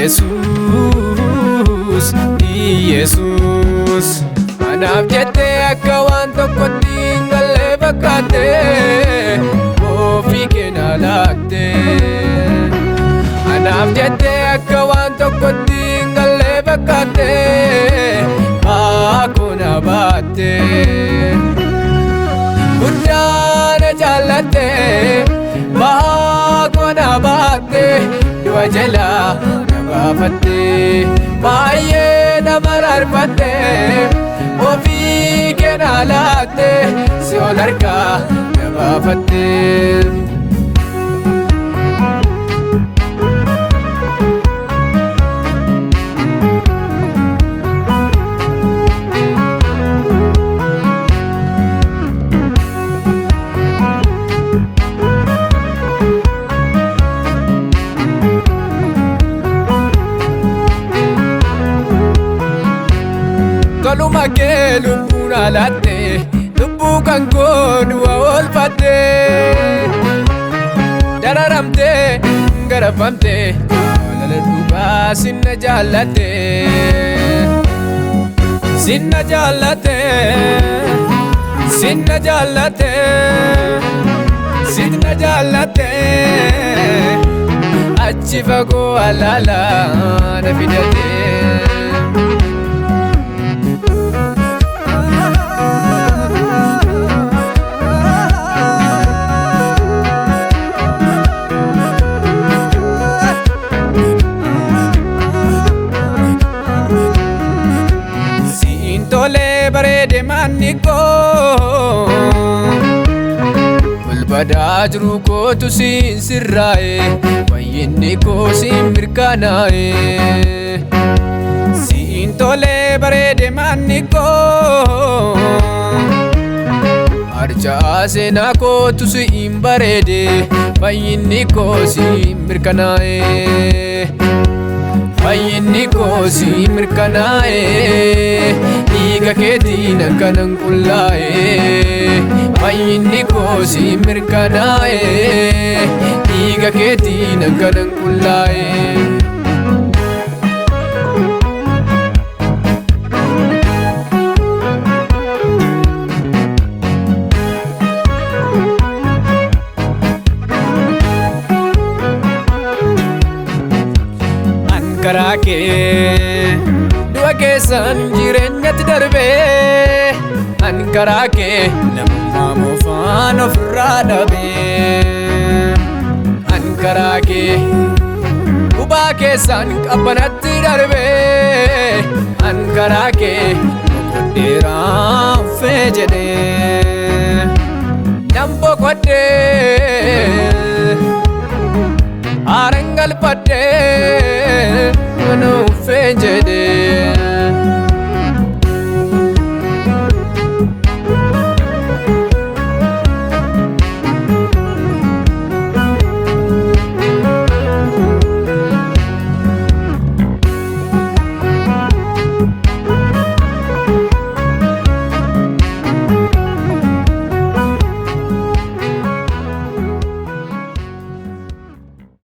Yesus, Yesus. Anaaf jettee akka waan tokkotti hin galle fakkaate ofii kee na laate. Anaaf jettee akka waan tokkotti hin galle fakkaate baakoo na baatte. Guddaa na jaallatte baakoo na baatte. Du'a jalaa na baafatte baay'ee na mararfatte. Ofii kee na laatte si ol harkaa na baafatte. Toluma kee lubbuu na laatte lubbuu kan koo du'a oolfatte. Dararamte garafamte jaalala dhugaa sinna jaallatte. Sinna jaallatte sinna jaallatte sinna jaallatte. Achi fagoo alaala na fidate. Tole bareede manni koo walbadaa jiru kootu siin sirraa'e fayyinni koo siin mirkanaa'e. Siin tole bareede manni koo harcaa seenaa kootu siin bareede fayyinni koo siin mirkanaa'e. Fayyinni koo siin mirkanaa'e dhiiga keetiin akkanan qullaa'e. Fayyinni koo siin mirkanaa'e dhiiga keetiin akkanan qullaa'e. Karaa kee du'a keessaan jireenyatti darbee an karaa kee namummaa moofaan ofirraa dhabee. An karaa kee gubaa keessaan qabbanatti darbee an karaa kee boqodheeraa uffee jedhee nan boqodhee Arangal padde manu fejede.